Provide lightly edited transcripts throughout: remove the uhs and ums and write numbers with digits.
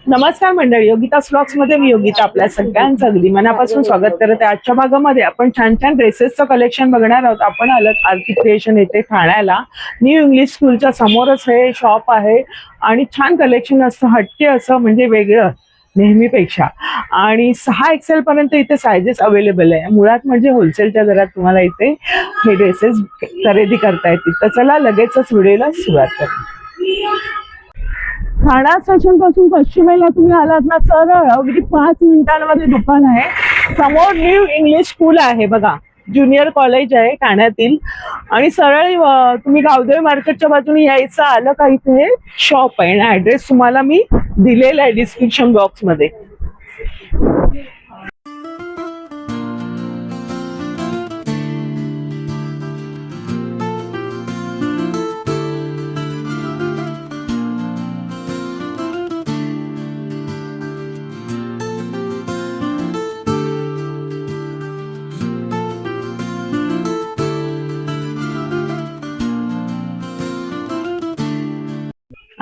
नमस्कार मंडळी, योगिता व्लॉग्स मध्ये मी योगिता आपल्या सगळ्यांचं अगदी मनापासून स्वागत करत आहे. आजच्या भागामध्ये आपण छान छान ड्रेसेसचं कलेक्शन बघणार आहोत. आपण आलोत आरती क्रिएशन येथे ठाण्याला. न्यू इंग्लिश स्कूलच्या समोरच हे शॉप आहे आणि छान कलेक्शन असतं, हटके असं म्हणजे वेगळं नेहमीपेक्षा. आणि 6 XL पर्यंत इथे सायझेस अवेलेबल आहे. मुळात म्हणजे होलसेलच्या दरात तुम्हाला इथे हे ड्रेसेस खरेदी करता येतील. तर चला लगेचच व्हिडिओला सुरुवात करू. ठाणा स्टेशन पासून पश्चिमेला तुम्ही आलात ना, सरळ अगदी 5 मिनिटांमध्ये दुकान आहे. समोर न्यू इंग्लिश स्कूल आहे बघा, ज्युनियर कॉलेज आहे ठाण्यातील. आणि सरळ तुम्ही गावदेवी मार्केटच्या बाजूने यायचं आलं का इथे शॉप आहे ना. ऍड्रेस तुम्हाला मी दिलेला आहे डिस्क्रिप्शन बॉक्स मध्ये.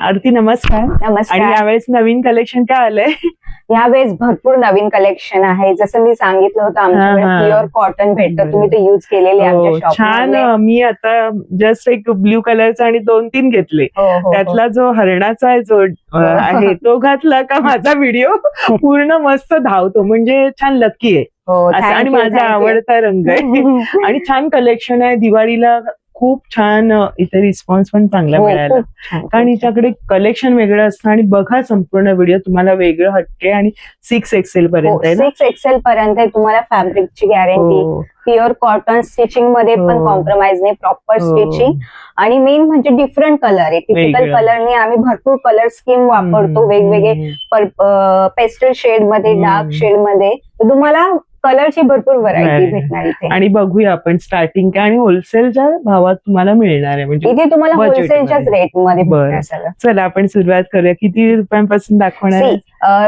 आरती नमस्कार. नमस्कार. आणि यावेळेस नवीन कलेक्शन काय आलंय? यावेळेस भरपूर नवीन कलेक्शन आहे. जसं मी सांगितलं होतं आमच्याकडे प्युअर कॉटन भेटतं. तुम्ही ते युज केलेले आमच्या छान. मी आता जस्ट एक ब्ल्यू कलरचा आणि 2-3 घेतले. त्यातला जो हरणाचा जो आहे तो घातला का माझा व्हिडिओ पूर्ण मस्त धावतो. म्हणजे छान लकी आहे आणि माझा आवडता रंग आहे. आणि छान कलेक्शन आहे. दिवाळीला खूप छान इथे रिस्पॉन्स पण चांगला मिळाला, कारण हिच्याकडे कलेक्शन वेगळं असतं. आणि बघा संपूर्ण व्हिडिओ, तुम्हाला वेगळं हटके. आणि 6 XL पर्यंत आहे ना. 6 XL पर्यंत तुम्हाला फॅब्रिकची गॅरंटी, प्युअर कॉटन, स्टिचिंग मध्ये पण कॉम्प्रोमाइज नाही, प्रॉपर स्टिचिंग. आणि मेन म्हणजे डिफरंट कलर आहे. टिपिकल कलरने आम्ही भरपूर कलर स्कीम वापरतो, वेगवेगळे पेस्टल शेड मध्ये, डार्क शेड मध्ये. तुम्हाला कलरची भरपूर व्हरायटी भेटणार इथे. आणि बघूया आपण स्टार्टिंग काय आणि होलसेलच्या भावात तुम्हाला मिळणार आहे. म्हणजे इथे तुम्हाला होलसेलच्याच रेट मध्ये भेटणार सगळं. चला आपण सुरुवात करूया. किती रुपयांपासून दाखवणार आहे?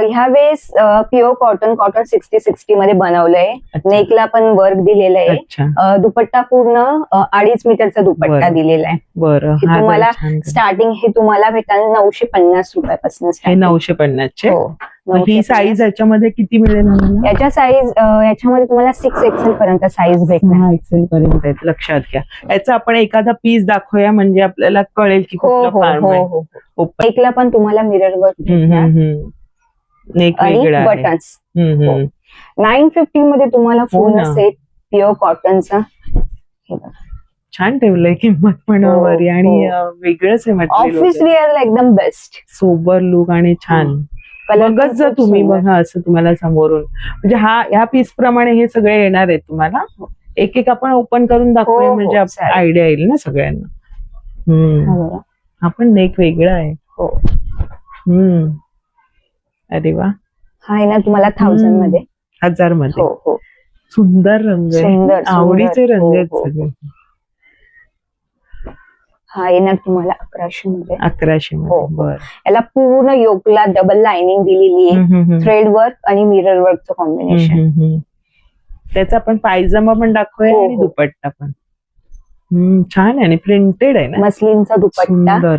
ह्या वेळेस प्युअर कॉटन 60-60 मध्ये बनवलंय. नेकला पण वर्क दिलेलं आहे. दुपट्टा पूर्ण 2.5 मीटरचा दुपट्टा दिलेला आहे. बरं. तुम्हाला स्टार्टिंग हे तुम्हाला भेटणार 950 रुपयापासून. 950 चे. ही साईज याच्यामध्ये किती मिळेल? याच्यामध्ये तुम्हाला 6 XL पर्यंत साईज भेटणार. 6 XL पर्यंत आहेत, लक्षात घ्या. याचा आपण एखादा पीस दाखवूया म्हणजे आपल्याला कळेल की नेकला पण तुम्हाला मिरर वर्क भेटणार. नेक आणि बटन्स 950 मध्ये तुम्हाला पूर्ण सेट प्युअर कॉटनचा. छान ठेवलंय किंमत पण वरी. आणि वेगळंच आहे मटेरियल. ऑफिस वेअर एकदम बेस्ट, सोबर लुक आणि छान. बघत जर तुम्ही बघा असं तुम्हाला समोरून, म्हणजे ह्या पीस प्रमाणे हे सगळे येणार आहेत तुम्हाला. एक एक आपण ओपन करून दाखवूया म्हणजे आयडिया येईल ना सगळ्यांना. आपण नेक वेगळा आहे. अरे वा. हा आहे ना तुम्हाला 1000 मध्ये. 1000 मध्ये. सुंदर रंग आहे, आवडीचे रंग आहेत सगळे. हा येणार तुम्हाला 1100 मध्ये. 1100 मध्ये. बरं. याला पूर्ण योकला डबल लाइनिंग दिलेली आहे. थ्रेड वर्क आणि मिरर वर्कचं कॉम्बिनेशन. त्याचा आपण पायजमा पण दाखवूया आणि दुपट्टा पण छान आहे आणि प्रिंटेड आहे ना. मस्लिनचा दुपट्टा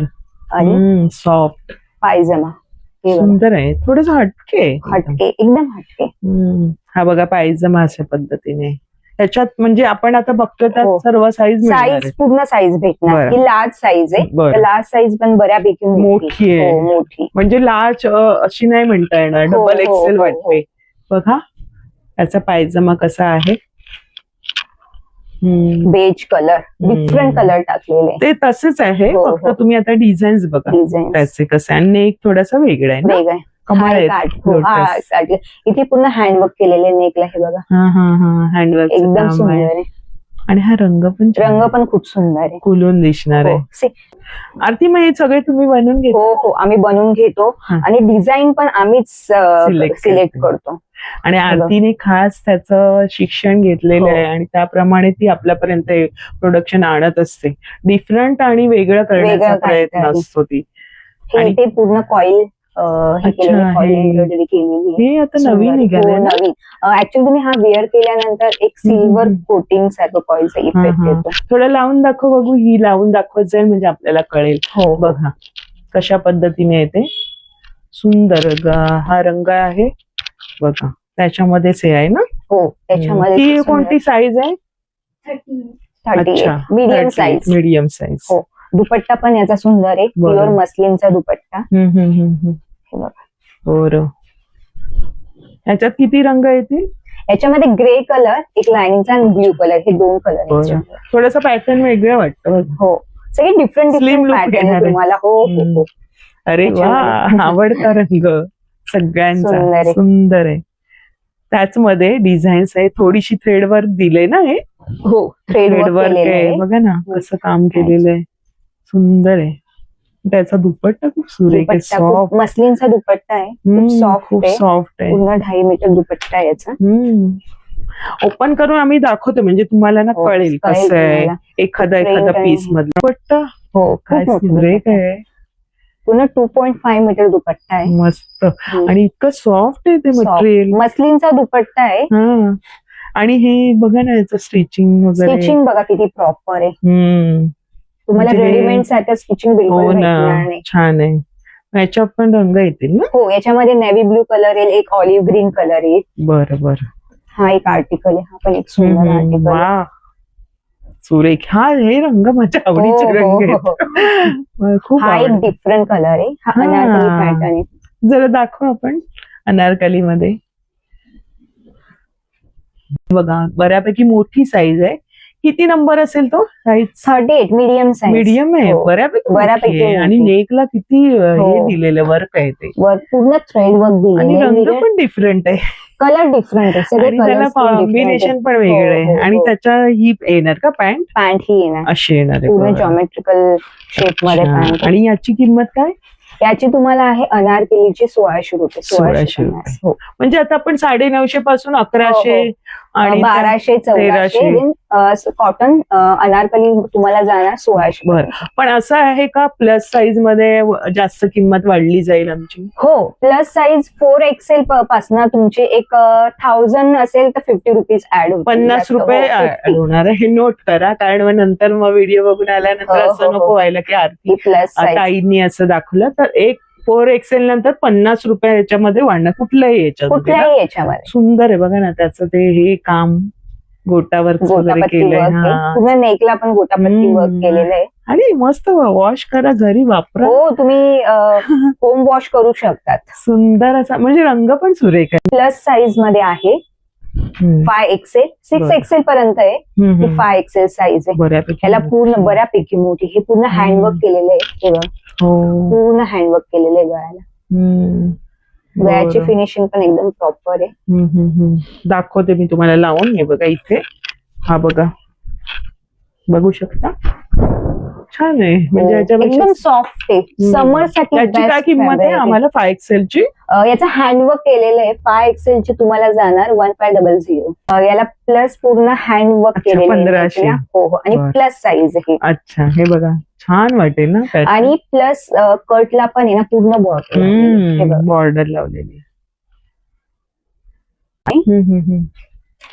आणि सॉफ्ट पायजमा. सुंदर आहे, थोडस हटके एकदम हटके. हा बघा पायजमा अशा पद्धतीने. त्याच्यात म्हणजे आपण आता बघतो त्यात सर्व साईज पूर्ण साईज भेटणार. ही लार्ज साईज आहे. लार्ज साईज पण बऱ्यापैकी मोठी आहे. मोठी म्हणजे लार्ज अशी नाही म्हणता येणार, डबल XL वाटते. बघा याचा पायजमा कसा आहे. बेज कलर, डिफरंट कलर टाकलेले. ते तसेच आहे, फक्त तुम्ही आता डिझाईन्स बघा त्याचे कसे. आणि एक थोडासा वेगळा आहे ना. इथे पूर्ण हँडवर्क केलेले नेकला. हे बघा हँडवर्क एकदम सुंदर आहे. आणि हा रंग पण खूप सुंदर आहे, खुलून दिसणार आहे. आरती मग हे सगळे तुम्ही बनवून घेतो? हो, आम्ही बनवून घेतो. आणि डिझाईन पण आम्हीच सिलेक्ट करतो. आणि आरतीने खास त्याचं शिक्षण घेतलेलं आहे आणि त्याप्रमाणे ती आपल्यापर्यंत प्रोडक्शन आणत असते. डिफरंट आणि वेगळं करण्याचा प्रयत्न असतो ती. ते पूर्ण कॉईल हे आता नवीन निघालं. नवीन ऍक्च्युअली तुम्ही हा वेअर केल्यानंतर एक सिल्वर कोटिंग सारखं कॉईलचा इफेक्ट येतो. थोडं लावून दाखव बघू. ही लावून दाखवत जाईल म्हणजे आपल्याला कळेल. बघा कशा पद्धतीने येते. सुंदर हा रंग आहे बघा, त्याच्यामध्येच हे आहे ना. हो त्याच्यामध्ये ती कोणती साईज आहे? 38 मीडियम साईज. Medium size. हो दुपट्टा पण याचा सुंदर आहे, बरं. प्युअर मस्लिनचा दुपट्टा. हे बघा. बरं. ह्याच्यात किती रंग येतील? याच्यामध्ये ग्रे कलर, एक लाइनिंगचा आणि ब्ल्यू कलर, हे 2 कलर. थोडंसं पॅटर्न वेगळं वाटतं. हो सगळे different Slim different look pattern येणार आहे. तुम्हाला. हो हो हो. अरे वा, आवडता रंग सगळ्यांचा. सुंदर आहे. सुंदर आहे. त्याच मध्ये डिझाईन्स आहे, थोडीशी थ्रेड वर्क दिले ना हे. हो थ्रेड वर्क आहे केलेलं बघा ना कसं काम केलेलं आहे. सुंदर आहे. त्याचा दुपट्टा खूप सुरेख आहे, सॉफ्ट. मस्लिनचा दुपट्टा आहे, खूप सॉफ्ट खूप आहे. सॉफ्ट आहे. पूर्ण 2.5 मीटर दुपट्टा आहे याचा. ओपन करून आम्ही दाखवतो म्हणजे तुम्हाला ना हो, कळेल कळेल कसं आहे. तुम्हाला. एखादा Print पीस आणि- मधला दुपट्टा हो काय खूप मोठा सुरेख दुपट्टा. आहे. पूर्ण 2.5 मीटर दुपट्टा आहे. मस्त. आणि इतकं सॉफ्ट आहे ते Soft. मटेरियल. मस्लिनचा दुपट्टा आहे. हा. आणि हे बघा ना याचं स्टिचिंग वगैरे. स्टिचिंग बघा किती प्रॉपर आहे. तुम्हाला म्हणजे- रेडीमेड सारखं स्टिचिंग बिलकुल हो भेटणार ना, नाही. छान आहे. याच्यात पण रंग येतील ना. हो याच्यामध्ये नेव्ही ब्लू कलर येईल, एक ऑलिव्ह ग्रीन कलर येईल. बरं बरं. हा एक आर्टिकल आहे, हा पण एक सुंदर आर्टिकल आहे. वा, सुरेख. हा हे रंग माझ्या आवडीचे हो, रंग हो, आहेत. मला खूप हा एक आवडतात. डिफरंट कलर आहे, हा हा. अनारकली पॅटर्न आहे. जरा दाखव आपण अनारकली मध्ये. बघा बऱ्यापैकी मोठी साईज आहे. किती नंबर असेल तो साईज? 38 medium size. मीडियम आहे. हो. बऱ्यापैकी बऱ्यापैकी मोठी आहे. आणि मोठी. नेकला किती हे हो. दिलेलं वर्क आहे ते. वर पूर्ण थ्रेड वर्क आणि रंग दिलेले. पण डिफरंट आहे. कलर डिफरंट आहे, सगळे आणि त्याला कॉम्बिनेशन पण वेगळं आहे. आणि त्याच्या ही येणार का पॅन्ट पॅन्ट ही येणार अशी येणार आहे. पूर्ण बरं. जॉमेट्रिकल शेप मध्ये अच्छा. पॅन्ट. आणि याची किंमत काय? याची तुम्हाला आहे अनारकलीची 1600 रुपये. 1600 1650. हो म्हणजे आता आपण 950 पासून 1100 आणि 1200 1400. कॉटन अनारकली तुम्हाला जाणार 1600. बरं. पण असं आहे का प्लस साईज मध्ये जास्त किंमत वाढली जाईल आमची? हो प्लस साईज 4XL पासून तुमची एक 1000 असेल तर 50 रुपीज ऍड होतील. 50 रुपये हो, 50. add होणार आहे. हे नोट करा, कारण मग नंतर मग व्हिडिओ बघून आल्यानंतर हो, असं हो, नको हो. व्हायला की आरती ही प्लस साईज. ताईंनी असं दाखवलं. तर एक 4XL नंतर 50 रुपये याच्यामध्ये वाढणार कुठल्याही याच्यामध्ये ना? कुठल्याही याच्यामध्ये. सुंदर आहे बघा ना त्याचं ते हे काम गोटावर वगैरे गोटापत्ती केलंय. वर्क आहे, हा. पूर्ण नेकला पण गोटापत्ती वर्क केलेलं आहे. आणि मस्त वॉश करा घरी वापरा. हो तुम्ही होम वॉश करू शकतात. सुंदर असा म्हणजे रंग पण सुरेख आहे. प्लस साईज मध्ये आहे 5XL 6XL पर्यंत आहे. ही 5XL साईज आहे. बऱ्यापैकी याला पूर्ण बऱ्यापैकी मोठी, हे पूर्ण हँडवर्क केलेलं आहे. हे बघ, हो. पूर्ण हँडवर्क केलेलं आहे गळ्याला. गळ्याची बरं. फिनिशिंग पण एकदम प्रॉपर आहे. दाखवते मी तुम्हाला लावून. हे बघा इथे, हा बघा, बघू शकता. छान आहे म्हणजे हो, याच्यापेक्षा एकदम सॉफ्ट आहे. समर साठी याची काय best किंमत आहे fabric आम्हाला 5XL ची? याचं हँडवर्क केलेलं आहे. 5XL ची तुम्हाला जाणार 1500. याला प्लस पूर्ण हँडवर्क अच्छा, केलेलं आहे 1500. याला. हो हो. आणि बरं. प्लस साईज आहे. अच्छा, हे बघा छान वाटेल ना pattern. आणि प्लस कटला पण आहे ना पूर्ण बॉर्डर. बॉर्डर लावलेली.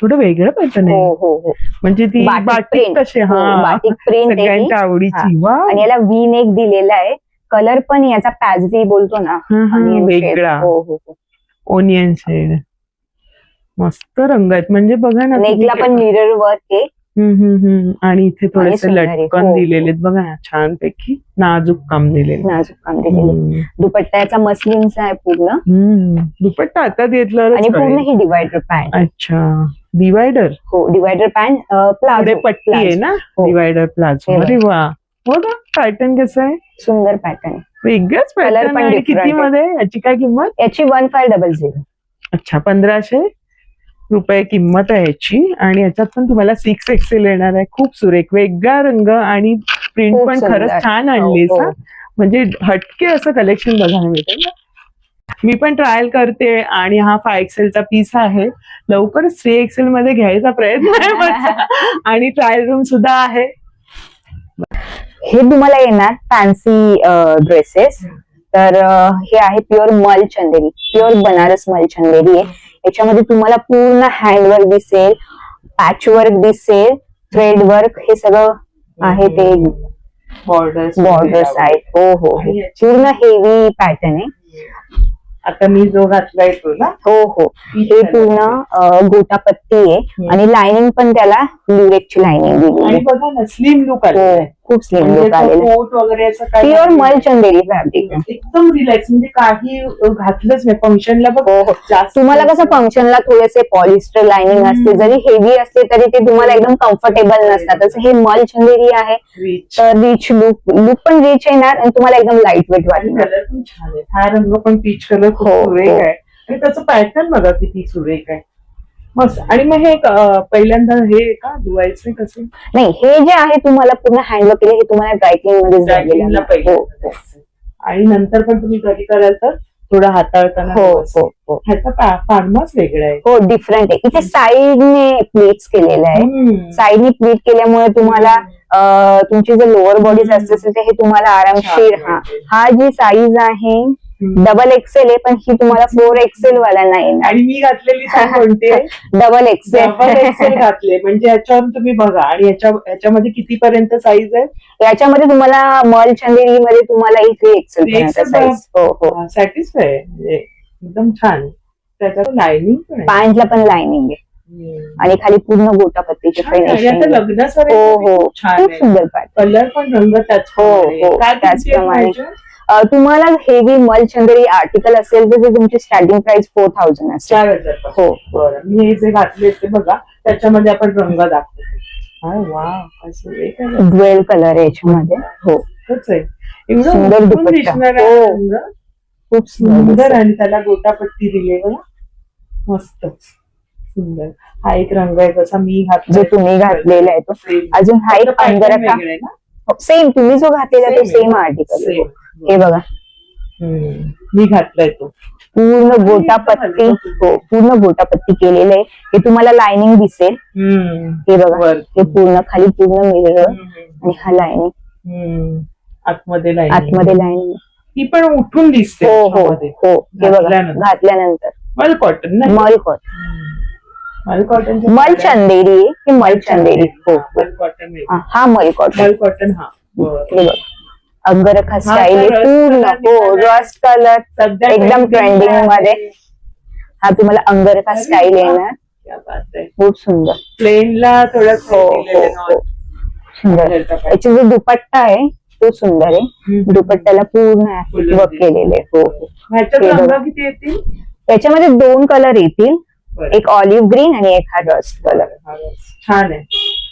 थोडं वेगळं पॅटर्न हो आहे. हो हो. म्हणजे ती बाटिक प्रिंट. कशी. हो, हा, बाटिक प्रिंट आहे ती. सगळ्यांच्या आवडीची. वा. आणि याला व्ही नेक दिलेला आहे. कलर पण याचा पॅजरी बोलतो ना, onion shade. वेगळा हो हो हो. Onion shade. मस्त रंग आहेत म्हणजे बघा ना नेकला पण मिरर वर्क आहे. आणि इथे थोडेसे सुंदर आहे. लटकन हो, दिलेले आहेत बघा ना, छान पैकी नाजूक काम दिलेलं. नाजूक काम दिलेलं. दुपट्टा याचा मस्लिनचा आहे पूर्ण. दुपट्टा आता घेतल्यावर आणि पूर्ण ही डिवायडर पॅन्ट. अच्छा, डिवायडर. हो डिवायडर पॅन्ट. पुढे प्लाझो पट्टी आहे ना, हो. Divider palazzo. हे अरे वा, हो ना. पॅटर्न कसं आहे? सुंदर पॅटर्न. वेगळंच Color पॅटर्न. पण आणि different किती आहे. मध्ये याची काय किंमत? याची 1500. अच्छा, 1500 रुपये किंमत आहे याची. आणि याच्यात पण तुम्हाला 6XL येणार आहे. खूप सुरेख वेगळा रंग आणि प्रिंट खूप पण सुंदर. खरंच छान हो, आणलीस हो. हा. म्हणजे हटके असं कलेक्शन बघायला मिळतं ना. मी पण ट्रायल करते. आणि हा 5XL चा पीस आहे. लवकरच 3XL मध्ये घ्यायचा प्रयत्न आहे माझा. आणि ट्रायल रूम सुद्धा आहे. हे तुम्हाला येणार फॅन्सी ड्रेसेस. तर हे आहे प्युअर मल चंदेरी, प्युअर बनारस मल चंदेरी आहे. याच्यामध्ये तुम्हाला पूर्ण हँडवर्क दिसेल, पॅचवर्क दिसेल, थ्रेड वर्क, हे सगळं आहे. ते बॉर्डर्स आहेत. हो हो. पूर्ण हेवी पॅटर्न आहे. आता मी जो घातलाय तो ना, हो हो, हे पूर्ण गोटापत्ती आहे आणि लाइनिंग पण त्याला ल्युरेक्सची लाइनिंग दिली आणि आहे. बघा ना स्लिम लुक आलेला हो, आहे. खूप स्लिम म्हणजे लुक आलेला आहे. कोट वगैरे असं काय प्युअर नाही. मल चंदेरी फॅब्रिक आहे. एकदम रिलॅक्स, म्हणजे काही घातलंच नाही फंक्शनला बघ. हो हो, जास्त तुम्हाला कसं फंक्शनला थोडेसे पॉलिस्टर लाइनिंग असते, जरी हेवी असते तरी ते तुम्हाला एकदम कम्फर्टेबल नसतात. तसं हे मल चंदेरी आहे रिच तर रिच लुक पण रिच येणार आणि तुम्हाला एकदम लाईट वेट आणि वाटणार. कलर पण छान आहे. हा रंग पण पीच कलर खूप हो, सुरेख हो. आहे आणि त्याचं पॅटर्न बघा किती सुरेख आहे, मस्त. आणि मग हे पहिल्यांदा हे का धुवायचं कसं? नाही, हे जे आहे तुम्हाला पूर्ण हँडवर्क केले, हे तुम्हाला ड्रायक्लिंग मध्ये Dryclean ला हो पहिल्यांदा द्यायचं. आणि नंतर पण तुम्ही घरी कराल तर थोडं हाताळताना हो व्यवस्थित. हो हो ह्याचा फार्मच वेगळा आहे. हो, डिफरंट आहे. इथे साईडने प्लेट्स केलेलं आहे. हम्म. साईडने प्लीट केल्यामुळे तुम्हाला तुमची जर लोअर बॉडीज असते असेल तर हे तुम्हाला आरामशीर. हा जी साईज आहे डबल एक्सेल आहे, पण ही तुम्हाला 4XL वाला नाही येणार. आणि मी घातलेली साईज कोणती आहे? Double XL. डबल एक्सेल घातले, म्हणजे याच्यावर तुम्ही बघा. आणि याच्यामध्ये किती पर्यंत साईज आहे? याच्यामध्ये तुम्हाला मल चंदेरी मध्ये तुम्हाला 3XL पर्यंत साईज. हो हो, सॅटिस्फाय एकदम छान. त्याच्यात लाइनिंग पण आहे, पॅन्टला पण लाइनिंग आहे आणि खाली पूर्ण गोटापत्तीचे छान आहे. आणि फिनिशिंग. आता लग्नासाठी हो हो, छान खूप आहे. सुंदर पॅटर्न. कलर पण रंग त्याच हो हो, काय त्याचप्रमाणे तुम्हाला हेवी मल चंदेरी आर्टिकल असेल तर ते तुमची स्टार्टिंग प्राइस 4000 असेल. 4000. हो, बरं, मी हे जे घातले ते बघा, त्याच्यामध्ये आपण रंग दाखवतो. वा, असं ड्युएल कलर आहे याच्यामध्ये. हो, आहे. एवढं सुंदर उठून दुपट्टा. दिसणार आहे हो. रंग. खूप सुंदर. सुंदर. आणि त्याला गोटापट्टी दिली बघा, मस्तच सुंदर. हा एक रंग आहे जसा मी घातला, जो तुम्ही घातलेला आहे तो. अजून हा एक अंगरखा सेम तुम्ही जो घातलेला तो सेम आर्टिकल. हे बघा, मी घातलाय तो पूर्ण गोटापत्ती. हो, पूर्ण गोटापत्ती केलेलं आहे. हे तुम्हाला लाइनिंग दिसेल. हे बघा, हे पूर्ण खाली पूर्ण मिरर आणि हा लाइनिंग आतमध्ये आतमध्ये लाइनिंग. ती पण उठून दिसते. हो हो हो, हे बघा घातल्यानंतर. मल कॉटन ना, मल कॉटन. मल कॉटन, मल चंदेरी. हे मल चंदेरी. हो, मल कॉटन. हा मल कॉटन. मल कॉटन. हा, हे बघा, अंगरखा स्टाईल आहे पूर्ण. हो, रस्ट कलर एकदम ट्रेंडिंग मध्ये. हा तुम्हाला अंगरखा स्टाईल येणार. खूप सुंदर. प्लेनला थोडं हो हो हो, सुंदर. याची जो दुपट्टा आहे तो सुंदर आहे. दुपट्ट्याला पूर्ण वर्क केलेले. हो हो, ह्याच्यात रंग किती येतील? याच्यामध्ये 2 कलर येतील, एक ऑलिव्ह ग्रीन आणि एक हा रस्ट कलर. छान आहे.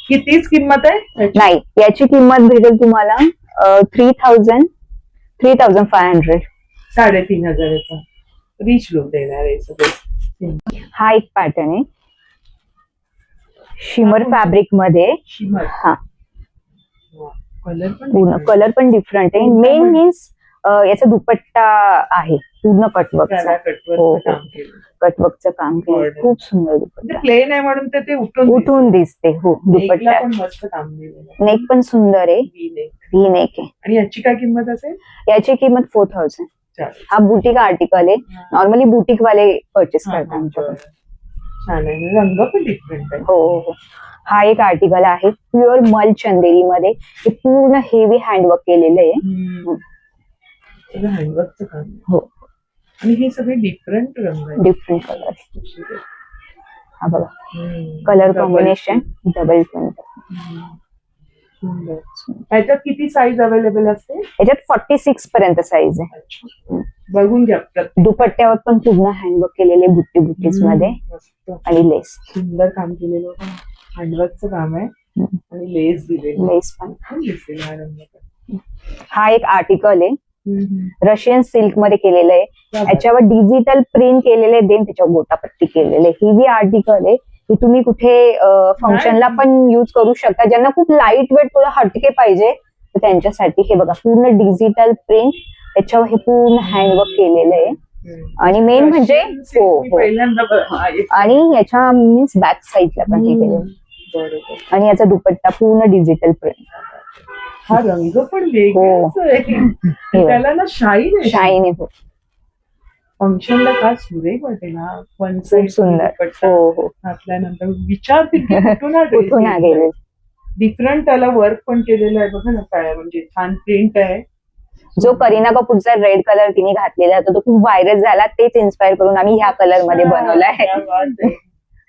कितीच किंमत आहे? नाही, याची किंमत भेटेल तुम्हाला 3500. 3500 रिच लुक देणार आहे सगळं. हा एक पॅटर्न आहे शिमर फॅब्रिक मध्ये. शिमर. हा, कलर पण पूर्ण कलर पण डिफरंट आहे. मेन मीन्स याचा दुपट्टा आहे पूर्ण कटवर्कचा. हो, कटवर्कचं काम केलं. खूप सुंदर दुपट्टा. प्लेन आहे म्हणून ते उठून दिसते. हो, दुपट्टा पण मस्त काम दिलेलं. नेक पण सुंदर आहे. ही नेक आहे. आणि याची काय किंमत असेल? याची किंमत 4000. हा बुटीक आर्टिकल आहे. नॉर्मली बुटीक वाले परचेस करतात आमच्याकडे. छान आहे, रंग पण डिफरंट आहे. हो हो, हा एक आर्टिकल आहे प्युअर मल चंदेरी मध्ये. हे पूर्ण हेवी हँडवर्क केलेलं आहे. हँडवर्कचं काम. हो, आणि हे सगळे डिफरंट रंग आहेत. Different colour. हा बघा, कलर कॉम्बिनेशन डबल प्रिंट. याच्यात किती साईज अवेलेबल असते? याच्यात 46 पर्यंत साईज आहे. बघून घ्या. दुपट्ट्यावर पण पूर्ण हँडवर्क केलेले बुट्टीज मध्ये आणि लेस. सुंदर काम केलेलं हँडवर्कचं काम आहे आणि लेस दिलेली. लेस पण. हा एक आर्टिकल आहे रशियन सिल्क मध्ये केलेलं आहे. याच्यावर डिजिटल प्रिंट केलेले, देन त्याच्यावर गोटापट्टी केलेले. हेवी आर्टिकल आहे. हे तुम्ही कुठे फंक्शनला पण युज करू शकता. ज्यांना खूप लाईट वेट थोडं हटके पाहिजे तर त्यांच्यासाठी हे बघा, पूर्ण डिजिटल प्रिंट. त्याच्यावर हे पूर्ण हँडवर्क केलेलं आहे. आणि मेन म्हणजे हो हो, आणि याच्या मीन्स बॅक साईडला पण हे केलेलं. आणि याचा दुपट्टा पूर्ण डिजिटल प्रिंट. हा रंग पण वेगळाच आहे. त्याला ना शाईन आहे. शाईन आहे. फंक्शनला काय सुरेख वाटेल. हा वन खूप सुंदर. हो हो, घातल्यानंतर विचारतील कुठून गेले. डिफरंट त्याला वर्क पण केलेलं आहे बघा ना. काय म्हणजे छान प्रिंट आहे. जो करीना कपूरचा रेड कलर तिने घातलेला होता तो खूप व्हायरल झाला, तेच इन्स्पायर करून आम्ही ह्या कलर मध्ये बनवलाय. क्या बात आहे.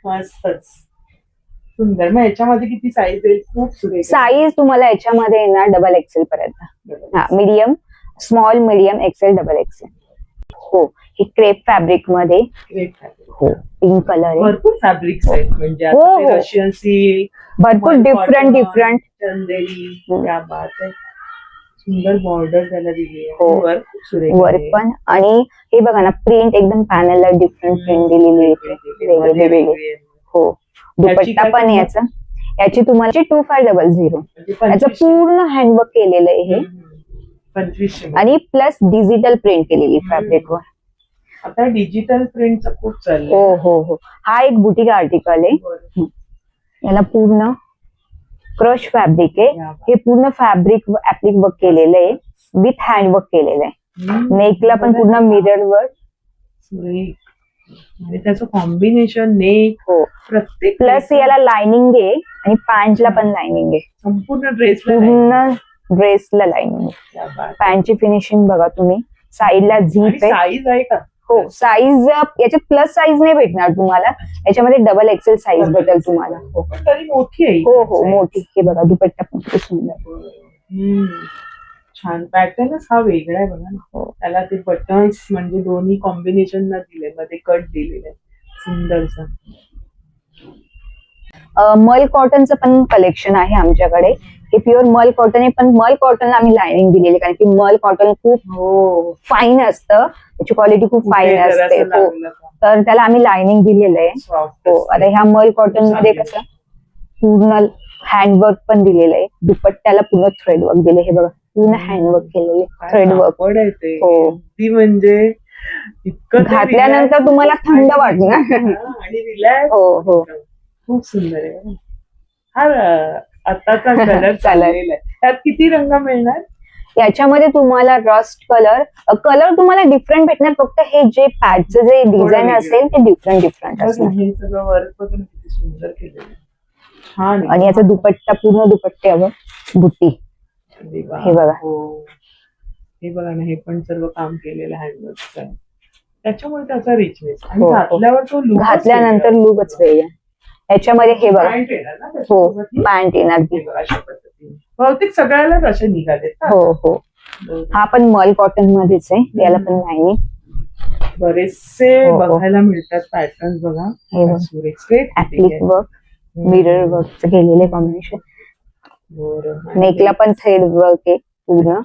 मस्तच सुंदर. मग याच्यामध्ये किती साईज येईल? खूप सुरेख. साईज तुम्हाला याच्यामध्ये येणार डबल एक्सेल पर्यंत. हा, medium, small, medium, XL, double XL. हो, ही क्रेप फॅब्रिक मध्ये. हो, पिंक कलर आहे. भरपूर फॅब्रिक्स आहेत म्हणजे हो, आता ते हो. रशियन सिल्क, भरपूर डिफरंट डिफरंट. चंदेरी. क्या बात आहे. सुंदर बॉर्डर त्याला दिली आहे. हो. वर्क खूप सुरेख वर्क आहे. पण, आणि हे बघा ना, प्रिंट एकदम पॅनलला डिफरंट प्रिंट दिलेली आहे. वेगळे. हो, दुपट्टा पण याचा. याची तुम्हाला 2500. याचं पूर्ण हँडवर्क केलेलं आहे हे, 2500 आणि प्लस डिजिटल प्रिंट केलेली फॅब्रिक वर. आता डिजिटल प्रिंटचं खूप चाललंय. हो हो हो. हा एक बुटीक आर्टिकल आहे. याला पूर्ण क्रश फॅब्रिक आहे. हे पूर्ण फॅब्रिक ऍप्लिक वर्क केलेलं आहे, विथ हँडवर्क केलेलं आहे. नेकला पण पूर्ण मिरर वर्क. सुरेख. आणि त्याचं कॉम्बिनेशन नेक. हो, प्रत्येक प्लस याला लाइनिंग आहे आणि पॅन्टला पण लाइनिंग आहे. संपूर्ण ड्रेस पूर्ण ड्रेसला लाइनिंग आहे. पॅन्टची फिनिशिंग बघा तुम्ही. साईडला झीप आहे. साईज आहे का? हो, साईज याच्यात प्लस साईज नाही भेटणार तुम्हाला, याच्यामध्ये डबल एक्सेल साईज भेटेल तुम्हाला. हो, पण तरी मोठी आहे. हो हो, मोठी. हे बघा दुपट्टा पण किती सुंदर. छान. पॅटर्नच हा वेगळा आहे बघा ना. त्याला ते बटन्स म्हणजे दोन्ही कॉम्बिनेशन ना दिले, मध्ये कट दिलेले सुंदरसा. मल कॉटनचं पण कलेक्शन आहे आमच्याकडे. हे प्युअर मल कॉटन आहे, पण मल कॉटनला आम्ही लाइनिंग दिलेली, कारण की मल कॉटन खूप फाईन असतं, त्याची क्वालिटी खूप फाईन असते. हो, तर त्याला आम्ही लाइनिंग दिलेलं आहे. हो, आता ह्या मल कॉटन मध्ये कसं पूर्ण हँडवर्क पण दिलेलं आहे. दुपट्ट्याला पूर्ण थ्रेड वर्क दिले. हे बघा, पूर्ण हँडवर्क केलेले थ्रेड वर्क. हो, ती म्हणजे इतकं घातल्यानंतर तुम्हाला थंड वाटणार. आणि रिलॅक्स. हो हो, खूप सुंदर आहे. हा आताचा कलर चाललेला आहे. त्यात किती रंग मिळणार? याच्यामध्ये तुम्हाला रस्ट कलर तुम्हाला डिफरंट भेटणार, फक्त हे जे पॅचचं जे डिझाईन असेल ते डिफरंट असणार. हे सगळं वर्क बघून किती सुंदर केलेलं आहे. छान. आणि याचा दुपट्टा पूर्ण दुपट्ट्यावर बुट्टी. हे बघा. हे बघा ना, हे पण सर्व काम केलेलं हँडवर्क आहे. त्याच्यामुळे त्याचा रिचनेस. हो, घातल्यावर तो लुक, घातल्यानंतर लुकच वेगळा. याच्यामध्ये हे बघा. हो, पॅन्ट येणार. अशा पद्धतीने बहुतेक सगळ्यालाच असे निघालेत. हो हो. हा पण मल कॉटन मध्येच आहे. याला पण लाइनिंग बरेचसे बघायला मिळतात पॅटर्न बघा. ऍप्लिक वर्क, मिरर वर्क केलेले कॉम्बिनेशन. नेकला पण थ्रेड वर्क आहे. पूर्ण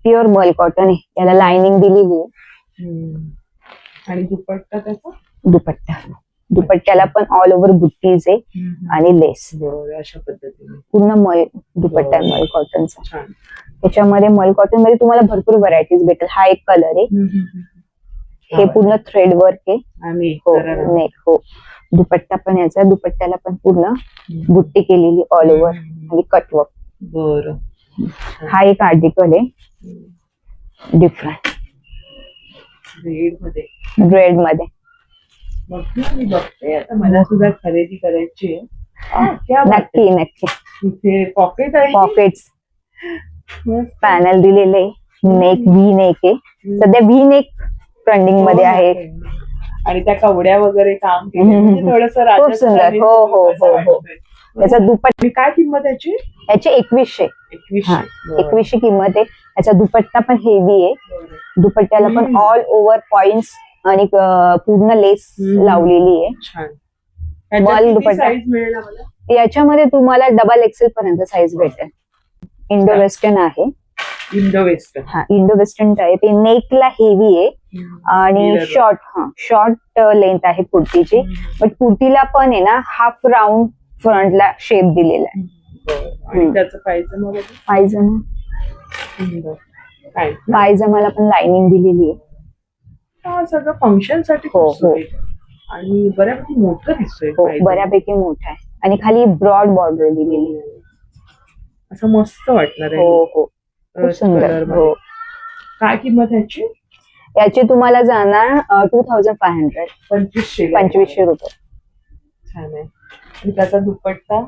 प्युअर मल कॉटन आहे. याला लाइनिंग दिलेली आहे. आणि दुपट्टा त्याचा, दुपट्ट्याला पण ऑल ओव्हर बुट्टीज आहे आणि लेस. अशा पद्धतीने पूर्ण मल दुपट्टा मल कॉटनचा. त्याच्यामध्ये मल कॉटन मध्ये तुम्हाला भरपूर व्हरायटीज भेटेल. हा एक कलर आहे. हे पूर्ण थ्रेड वर्क आहे. आणि नेक. हो, दुपट्टा पण याचा. दुपट्ट्याला पण पूर्ण बुट्टी केलेली ऑल ओव्हर आणि कटवर्क. बरं. हा एक आर्टिकल आहे डिफरंट रेड मध्ये. मी बघते आता, मला सुद्धा खरेदी करायची आहे. नक्की नक्की. इथे पॉकेट आहे. पॉकेट्स पॅनल दिलेले. नेक व्ही नेक आहे. सध्या व्ही नेक ट्रेंडिंग मध्ये आहे. आणि त्या कवड्या वगैरे काम थोडस खूप सुंदर. हो हो हो हो. त्याचा दुपट्टा काय किंमत याची? याची 2100. 2100 किंमत आहे. याचा दुपट्टा पण हेवी आहे. दुपट्ट्याला पण ऑल ओव्हर पॉइंट्स आणि पूर्ण लेस लावलेली आहे. छान. मल दुपट्टा. याच्यामध्ये तुम्हाला डबल एक्सेल पर्यंत साईज भेटेल. इंडो वेस्टर्न आहे. Indo western. हा, इंडो वेस्टर्न टाईप. नेकला हेवी आहे आणि शॉर्ट लेंथ आहे कुर्तीची. बट कुर्तीला पण आहे ना हाफ राऊंड फ्रंटला शेप दिलेला आहे. त्याचं पायजमा पायजमाला पण लाइनिंग दिलेली आहे. सगळं फंक्शन साठी. आणि बऱ्यापैकी मोठं दिसतोय. बऱ्यापैकी मोठा आहे आणि खाली ब्रॉड बॉर्डर दिलेली आहे. असं मस्त वाटणार आहे. हो हो, खूप सुंदर. हो. काय किंमत याची? याची तुम्हाला जाणार 2500. 2500 रुपये. छान आहे. आणि त्याचा दुपट्टा?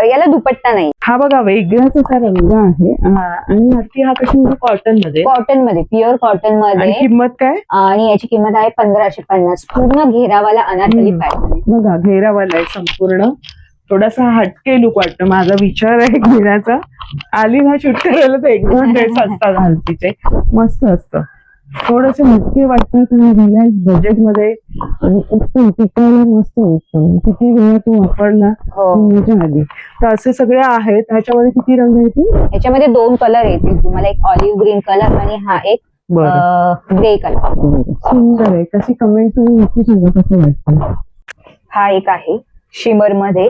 याला दुपट्टा नाही. हा बघा वेगळाच असा रंग आहे आणि नक्की हा कशामध्ये कॉटन मध्ये कॉटन मध्ये, प्युअर कॉटन आणि मध्ये. किंमत काय? आणि याची किंमत आहे 1550. पूर्ण घेरावाला अनारकली पॅटर्न आहे. बघा घेरावाला आहे संपूर्ण. थोडासा हटके लुक वाटतो. माझा विचार आहे घेण्याचा. आली ना शूट करायला तर एक दोन ड्रेस असतात घालतीचे, मस्त असतं. थोडेसे हटके वाटतात आणि रिलायन्स बजेट मध्ये आणि उत्तम टिकायला मस्त उत्तम. किती वेळा तू वापरला हो. मजा आली. तर असे सगळे आहेत. ह्याच्यामध्ये किती रंग येतील? याच्यामध्ये 2 कलर येतील तुम्हाला, एक ऑलिव्ह ग्रीन कलर आणि हा एक ग्रे कलर. सुंदर आहे. कशी कमेंट तुम्ही नक्की सांगा कसं वाटतं. हा एक आहे शिमर मध्ये.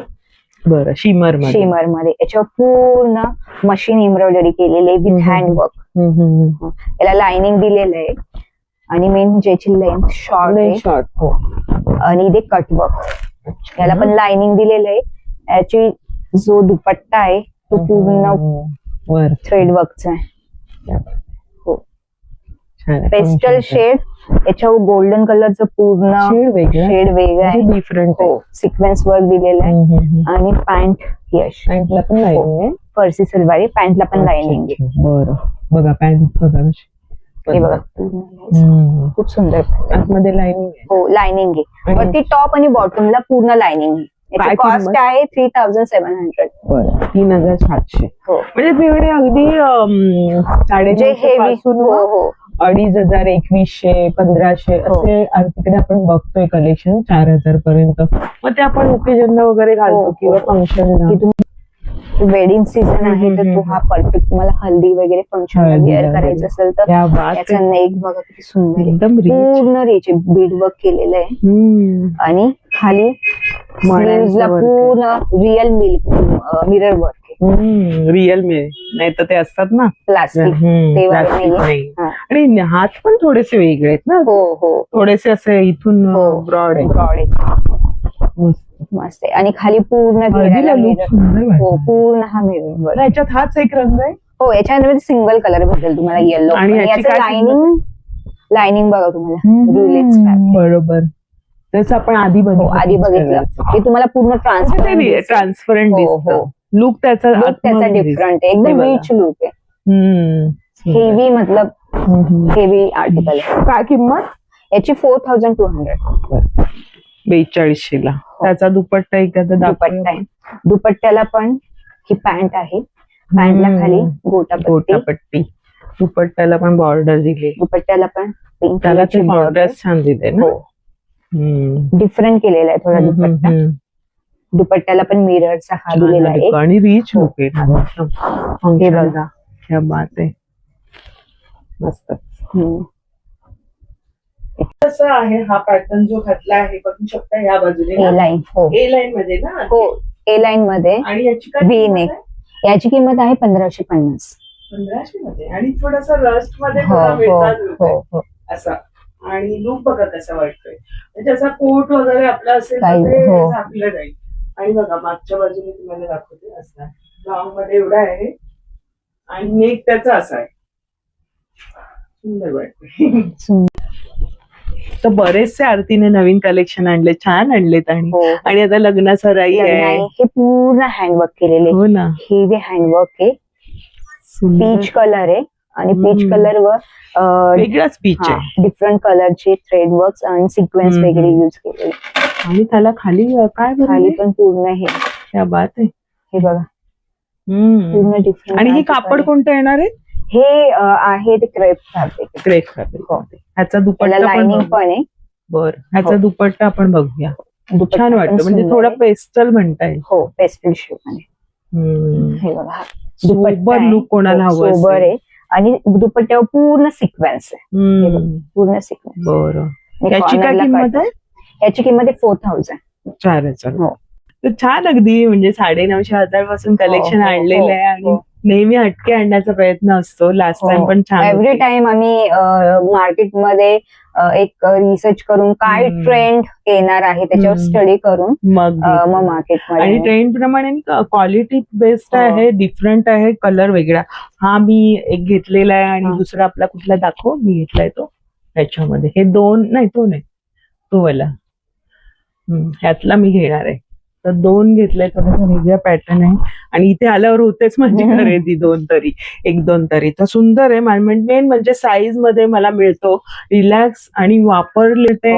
बरं शिमर मध्ये. शिमर मध्ये याच्यावर पूर्ण मशीन एम्ब्रॉयडरी केलेली विथ हँडवर्क. याला लाइनिंग दिलेलं आहे आणि मेन म्हणजे याची लेंथ शॉर्ट आहे. शॉर्ट हो. आणि इथे कटवर्क. याला पण लाइनिंग दिलेलं आहे. याची जो दुपट्टा आहे तो पूर्ण थ्रेड वर्कचा आहे. हो. Pastel shade. याच्यावर गोल्डन कलरचं पूर्ण शेड वेगळा आहे. डिफरंट हो. सिक्वेन्स वर्क दिलेलं आहे. आणि पॅन्ट यश पॅन्टला पण लाईनिंग आहे. फरसी सलवारी, पॅन्टला पण लाइनिंग आहे. बरं बघा पॅन्ट बघा हे बघा खूप सुंदर. आतमध्ये लाईनिंग आहे. हो लाइनिंग आहे. वरती टॉप आणि बॉटमला पूर्ण लाइनिंग आहे. याची कॉस्ट आहे 3700. 3700. हो. म्हणजे तिकडे अगदी जे हेवी. हो हो. 2500, 2100, 1500 असे तिकडे आपण बघतोय कलेक्शन 4000 पर्यंत. मग ते आपण ओकेजनला वगैरे घालतो किंवा फंक्शनला. वेडिंग सीझन आहे तर तो हा परफेक्ट. तुम्हाला हल्दी वगैरे फंक्शन वेअर करायचं असेल तर याचा नेक बघा किती सुंदर एकदम पूर्ण रिच बीड वर्क केलेलं आहे. आणि खाली स्लीव्हजला पूर्ण रिअल मिरर वर्क आहे. रिअल मिरर नाही तर ते असतात ना प्लास्टिक, ते वाले नाहीये. आणि हात पण थोडेसे वेगळे आहेत ना. हो हो. थोडेसे असे इथून ब्रॉड आहे. ब्रॉड आहे. मस्त आहे. आणि खाली पूर्ण घेराला मिरर. हो पूर्ण हा मिरर वर्क. ह्याच्यात हाच एक रंग आहे. हो याच्यामध्ये सिंगल कलर भेटेल तुम्हाला येलो. आणि याचं लाइनिंग बघा तुम्हाला रुलेक्स फॅब्रिक. बरोबर. जसं आपण आधी बघितलं ते तुम्हाला पूर्ण ट्रान्सपरंट दिसतं. लुक त्याचा डिफरंट आहे. एकदम रिच लुक आहे. हेवी मतलब हेवी आर्टिकल आहे. काय किंमत याची 4200. 4200 ला. त्याचा दुपट्टा एखादा दुपट्टा आहे. दुपट्ट्याला पण ही पॅन्ट आहे. पॅन्टला खाली गोटापट्टी. दुपट्ट्याला पण बॉर्डर दिली. दुपट्ट्याला पण पिंक त्याला ते कॉन्ट्रास्ट छान दिले ना. डिफरंट केलेला आहे थोडा दुपट्टा. दुपट्ट्याला पण मिररचा हा दिलेला आहे. आणि रिच लुक आहे. हे बघा क्या बात आहे. मस्त. कसं आहे हा पॅटर्न जो घातला आहे बघू शकता या बाजूने. ए लाईन. हो ए लाईन मध्ये ना. हो ए लाईन मध्ये. आणि याची काय व्ही नेक. याची किंमत आहे 1550. 1500 मध्ये. आणि थोडासा रस्ट मध्ये असा. आणि लुक बघा कसा वाटतोय. त्याचा कोट वगैरे आपला असेल तर ते झाकलं जाईल. आणि बघा मागच्या बाजूने तुम्हाला दाखवते असं गाव मध्ये एवढा आहे आणि नेक त्याचा असा आहे. सुंदर वाटतंय. तर बरेचसे आरतीने नवीन कलेक्शन आणले, छान आणलेत. आणि आता लग्न सराई आहे. हे पूर्ण हँडवर्क केलेले. हो ना. हेवी हँडवर्क आहे. पीच कलर आहे आणि पीच कलर वर वेगळाच पीच आहे. डिफरंट कलरचे थ्रेड वर्क आणि सिक्वेन्स वगैरे युज केलेले. आणि त्याला खाली काय खाली पण पूर्ण हे क्या बात आहे. हे बघा पूर्ण डिफरंट. आणि हे कापड कोणतं येणार आहे? हे आहे ते क्रेप फॅब्रिक. Crepe fabric. ह्याचा दुपट्टा लाइनिंग पण आहे. बर. ह्याचा दुपट्टा आपण बघूया. छान वाटतं. म्हणजे थोडा पेस्टल म्हणता येईल. हो पेस्टल शेड मध्ये. हे बघा सोबर लुक कोणाला हवं सोबर आहे. आणि दुपट्ट्यावर पूर्ण सिक्वेन्स आहे. पूर्ण सिक्वेन्स. बरं. याची काय किंमत आहे? याची किंमत आहे 4000. 4000. हो. तर छान अगदी म्हणजे 950-1000 पासून कलेक्शन आणलेलं आहे. आणि नेहमी हटके आणण्याचा प्रयत्न असतो. लास्ट टाइम पण छान. एव्हरी टाइम आम्ही मार्केटमध्ये एक रिसर्च करून काय ट्रेंड येणार आहे त्याच्यावर स्टडी करून मग मार्केटमध्ये. आणि ट्रेंड प्रमाणे क्वालिटी बेस्ट आहे, डिफरंट आहे, कलर वेगळा. हा मी एक घेतलेला आहे आणि दुसरा आपला कुठला दाखव. मी घेतलाय तो त्याच्यामध्ये. हे दोन नाही, तो नाही, तो वाला ह्यातला मी घेणार आहे. तर दोन घेतलंय. थोडासा वेगळा पॅटर्न आहे आणि इथे आल्यावर होतेच म्हणजे खरेदी एक दोन तरी तर सुंदर आहे. मेन म्हणजे साईज मध्ये मला मिळतो, रिलॅक्स आणि वापरले ते.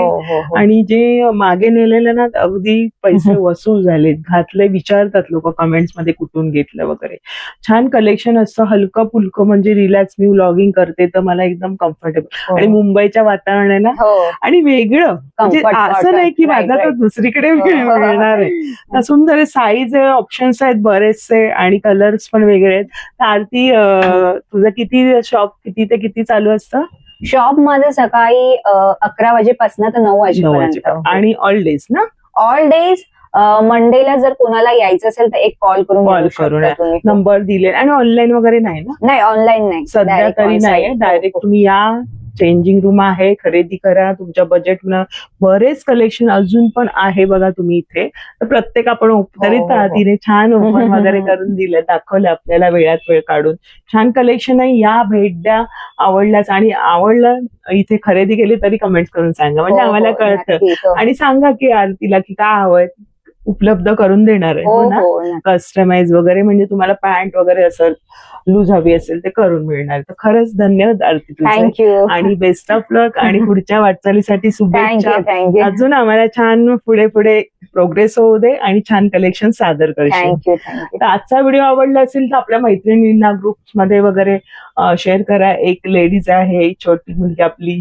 आणि जे मागे नेलेले ना अगदी पैसे वसूल झालेत, घातले, विचारतात लोक कमेंट्स मध्ये कुठून घेतलं वगैरे. छान कलेक्शन असतं, हलकं फुलकं, म्हणजे रिलॅक्स. मी व्लॉगिंग करते तर मला एकदम कम्फर्टेबल, आणि मुंबईच्या वातावरणाला आणि वेगळं, म्हणजे असं नाही की माझा तर दुसरीकडे मिळणार आहे. सुंदर आहे, साईज आहे, ऑप्शन्स आहेत बरेचसे, आणि कलर्स पण वेगळे आहेत. तर आरती, तुझं किती शॉप किती ते किती चालू असतं? शॉप माझं सकाळी 11 वाजेपासून तर 9 वाजेपर्यंत, आणि ऑल डेज ना? All days. मंडेला जर कोणाला यायचं असेल तर एक कॉल करून नंबर दिले. आणि ऑनलाईन वगैरे नाही ना? नाही, ऑनलाईन नाही सध्या तरी नाही. डायरेक्ट तुम्ही या, चेंजिंग रूम आहे, खरेदी करा तुमच्या बजेट. बरेच कलेक्शन अजून पण आहे बघा तुम्ही इथे. तर प्रत्येक आपण तरी तिने छान ओपन वगैरे करून दिलं, दाखवलं आपल्याला वेळात वेळ काढून. छान कलेक्शन आहे, या, भेट द्या. आवडल्यास, आणि आवडलं इथे खरेदी केली तरी कमेंट करून सांगा, म्हणजे आम्हाला कळतं. आणि सांगा की आरतीला की काय हवंय, उपलब्ध करून देणार आहे. हो ना? कस्टमाइज वगैरे, म्हणजे तुम्हाला पॅन्ट वगैरे असेल, लूज हवी असेल ते करून मिळणार. तर खरंच धन्यवाद आरती तुझे, थँक्यू. आणि बेस्ट ऑफ लक, आणि पुढच्या वाटचालीसाठी शुभेच्छा. थँक्यू. अजून आम्हाला छान पुढे पुढे प्रोग्रेस होऊ दे, आणि छान कलेक्शन सादर करशील. थँक्यू. तर आजचा व्हिडिओ आवडला असेल तर आपल्या मैत्रिणींना ग्रुप्स मध्ये वगैरे शेअर करा. एक लेडीज आहे, छोटी मुलगी आपली,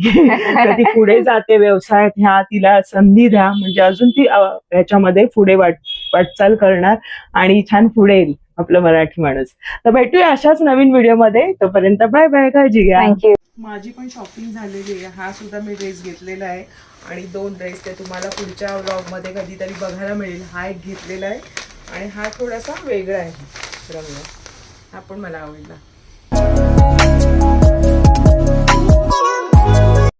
तर ती पुढे जाते व्यवसायात, ह्या तिला संधी द्या, म्हणजे अजून ती ह्याच्यामध्ये पुढे वाटचाल करणार, आणि छान पुढे येईल आपलं मराठी माणूस. तर भेटूया अशाच नवीन व्हिडिओमध्ये. तोपर्यंत बाय बाय, काळजी घ्या. थँक्यू. माझी पण शॉपिंग झालेली आहे. हा सुद्धा मी ड्रेस घेतलेला आहे, आणि 2 ड्रेस ते तुम्हाला पुढच्या व्लॉग मध्ये कधीतरी बघायला मिळेल. हा एक घेतलेला आहे, आणि हा थोडासा वेगळा आहे रंग, हा पण मला आवडला.